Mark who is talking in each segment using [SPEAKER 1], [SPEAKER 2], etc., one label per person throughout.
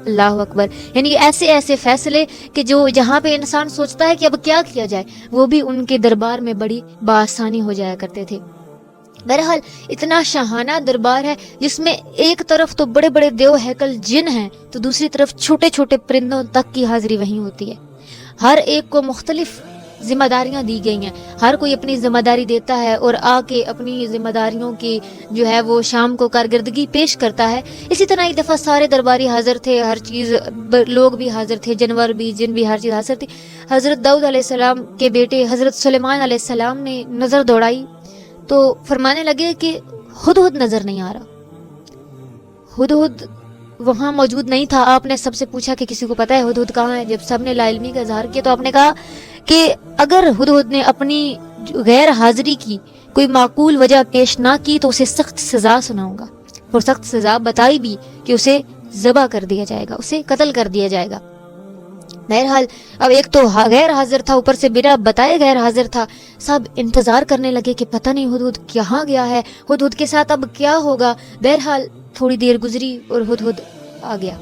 [SPEAKER 1] اللہ اکبر. یعنی ایسے ایسے فیصلے کہ جو جہاں پہ انسان سوچتا ہے کہ اب کیا کیا جائے، وہ بھی ان کے دربار میں بڑی بآسانی ہو جایا کرتے تھے. بہرحال اتنا شاہانہ دربار ہے جس میں ایک طرف تو بڑے بڑے دیو ہیکل جن ہیں تو دوسری طرف چھوٹے چھوٹے پرندوں تک کی حاضری وہیں ہوتی ہے. ہر ایک کو مختلف ذمہ داریاں دی گئی ہیں، ہر کوئی اپنی ذمہ داری دیتا ہے اور آ کے اپنی ذمہ داریوں کی جو ہے وہ شام کو کارکردگی پیش کرتا ہے. اسی طرح ایک دفعہ سارے درباری حاضر تھے، ہر چیز لوگ بھی حاضر تھے، جانور بھی، جن بھی، ہر چیز حاضر تھی. حضرت داؤد علیہ السلام کے بیٹے حضرت سلیمان علیہ السلام نے نظر دوڑائی تو فرمانے لگے کہ ہدہد نظر نہیں آ رہا. ہدہد وہاں موجود نہیں تھا. آپ نے سب سے پوچھا کہ کسی کو پتہ ہے ہدہد کہاں ہے؟ جب سب نے لا علمی کا اظہار کیا تو آپ نے کہا کہ اگر ہدہد نے اپنی غیر حاضری کی کوئی معقول وجہ پیش نہ کی تو اسے سخت سزا سناؤں گا. اور سخت سزا بتائی بھی کہ اسے ذبح کر دیا جائے گا، اسے قتل کر دیا جائے گا. بہرحال اب ایک تو غیر حاضر تھا، اوپر سے بنا بتائے غیر حاضر تھا. سب انتظار کرنے لگے کہ پتہ نہیں ہدہد کہاں گیا ہے، ہدہد کے ساتھ اب کیا ہوگا. بہرحال تھوڑی دیر گزری اور ہدہد آ گیا.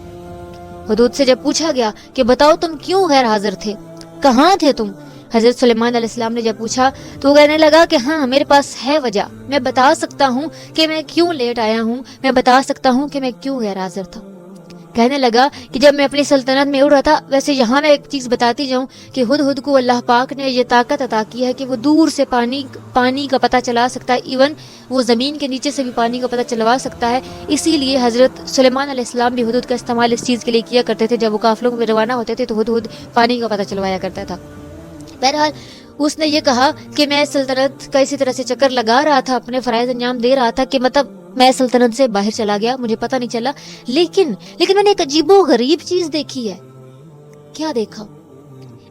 [SPEAKER 1] ہدہد سے جب پوچھا گیا کہ بتاؤ تم کیوں غیر حاضر تھے، کہاں تھے تم؟ حضرت سلیمان علیہ السلام نے جب پوچھا تو وہ کہنے لگا کہ ہاں میرے پاس ہے وجہ، میں بتا سکتا ہوں کہ میں کیوں لیٹ آیا ہوں، میں بتا سکتا ہوں کہ میں کیوں غیر حاضر تھا. کہنے لگا کہ جب میں اپنی سلطنت میں اڑ رہا تھا، ویسے یہاں میں ایک چیز بتاتی جاؤں کہ ہدہد کو اللہ پاک نے یہ طاقت عطا کی ہے کہ وہ دور سے پانی کا پتہ چلا سکتا ہے، ایون وہ زمین کے نیچے سے بھی پانی کا پتہ چلوا سکتا ہے. اسی لیے حضرت سلیمان علیہ السلام بھی ہدہد کا استعمال اس چیز کے لیے کیا کرتے تھے. جب وہ قافلوں میں روانہ ہوتے تھے تو ہدہد پانی کا پتہ چلوایا کرتا تھا. بہرحال اس نے یہ کہا کہ میں سلطنت کا اسی طرح سے چکر لگا رہا تھا، اپنے فرائض انجام دے رہا تھا کہ مطلب میں سلطنت سے باہر چلا گیا، مجھے پتہ نہیں چلا. لیکن میں نے ایک عجیب و غریب چیز دیکھی ہے. کیا دیکھا؟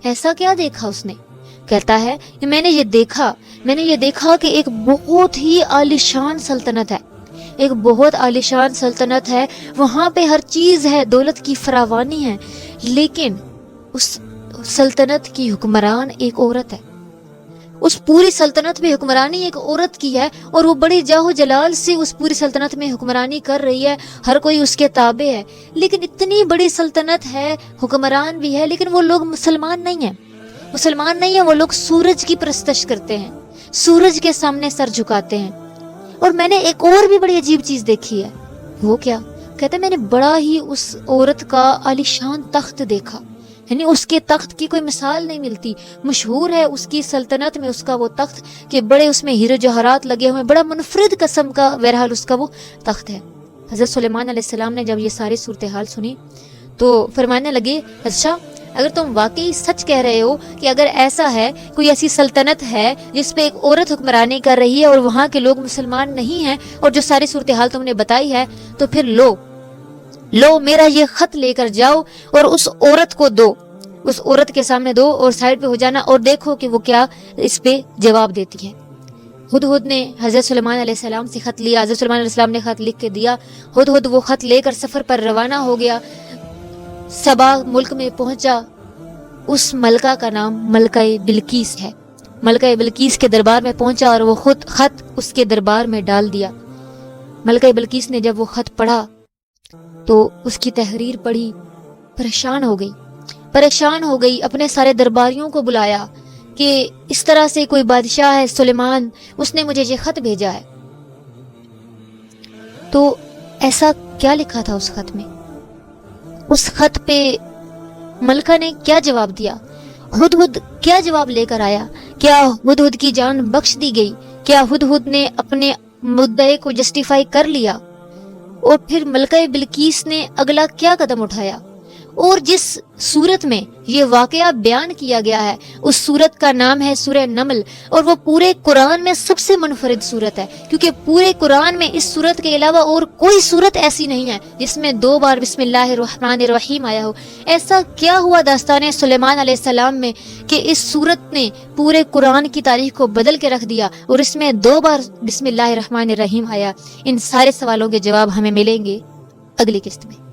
[SPEAKER 1] ایسا کیا دیکھا اس نے؟ کہتا ہے کہ میں نے یہ دیکھا کہ ایک بہت ہی عالیشان سلطنت ہے، ایک بہت عالیشان سلطنت ہے. وہاں پہ ہر چیز ہے، دولت کی فراوانی ہے، لیکن اس سلطنت کی حکمران ایک عورت ہے. اس پوری سلطنت میں حکمرانی ایک عورت کی ہے اور وہ بڑی جاہ و جلال سے اس پوری سلطنت میں حکمرانی کر رہی ہے. ہر کوئی اس کے تابع ہے. لیکن اتنی بڑی سلطنت ہے، حکمران بھی ہے، لیکن وہ لوگ مسلمان نہیں ہیں. وہ لوگ سورج کی پرستش کرتے ہیں، سورج کے سامنے سر جھکاتے ہیں. اور میں نے ایک اور بھی بڑی عجیب چیز دیکھی ہے. وہ کیا؟ کہتے میں نے بڑا ہی اس عورت کا عالیشان تخت دیکھا. یعنی اس کے تخت کی کوئی مثال نہیں ملتی. مشہور ہے اس کی سلطنت میں اس کا وہ تخت کہ بڑے اس میں ہیرے جواہرات لگے ہوئے، بڑا منفرد قسم کا بہرحال اس کا وہ تخت ہے. حضرت سلیمان علیہ السلام نے جب یہ ساری صورتحال سنی تو فرمانے لگے اچھا اگر تم واقعی سچ کہہ رہے ہو کہ اگر ایسا ہے، کوئی ایسی سلطنت ہے جس پہ ایک عورت حکمرانی کر رہی ہے اور وہاں کے لوگ مسلمان نہیں ہیں، اور جو ساری صورتحال تم نے بتائی ہے، تو پھر لو میرا یہ خط لے کر جاؤ اور اس عورت کو دو، اس عورت کے سامنے دو اور سائڈ پہ ہو جانا اور دیکھو کہ وہ کیا اس پہ جواب دیتی ہے. ہدہد نے حضرت سلیمان علیہ السلام سے خط لیا. حضرت سلیمان علیہ السلام نے خط لکھ کے دیا. ہدہد وہ خط لے کر سفر پر روانہ ہو گیا. سبا ملک میں پہنچا. اس ملکہ کا نام ملکہ بلقیس ہے. ملکہ بلقیس کے دربار میں پہنچا اور وہ خود خط اس کے دربار میں ڈال دیا. ملکہ بلقیس نے جب وہ خط پڑھا تو اس کی تحریر پڑھی، پریشان ہو گئی. اپنے سارے درباریوں کو بلایا کہ اس طرح سے کوئی بادشاہ ہے سلیمان، اس نے مجھے یہ خط بھیجا ہے. تو ایسا کیا لکھا تھا اس خط میں؟ اس خط پہ ملکہ نے کیا جواب دیا؟ ہدہد کیا جواب لے کر آیا؟ کیا ہدہد کی جان بخش دی گئی؟ کیا ہدہد نے اپنے مدعے کو جسٹیفائی کر لیا؟ اور پھر ملکہ بلقیس نے اگلا کیا قدم اٹھایا؟ اور جس صورت میں یہ واقعہ بیان کیا گیا ہے اس صورت کا نام ہے سورہ نمل، اور وہ پورے قرآن میں سب سے منفرد صورت ہے، کیونکہ پورے قرآن میں اس صورت کے علاوہ اور کوئی صورت ایسی نہیں ہے جس میں 2 بار بسم اللہ الرحمن الرحیم آیا ہو. ایسا کیا ہوا داستان سلیمان علیہ السلام میں کہ اس صورت نے پورے قرآن کی تاریخ کو بدل کے رکھ دیا اور اس میں 2 بار بسم اللہ الرحمن الرحیم آیا؟ ان سارے سوالوں کے جواب ہمیں ملیں گے اگلی قسط میں.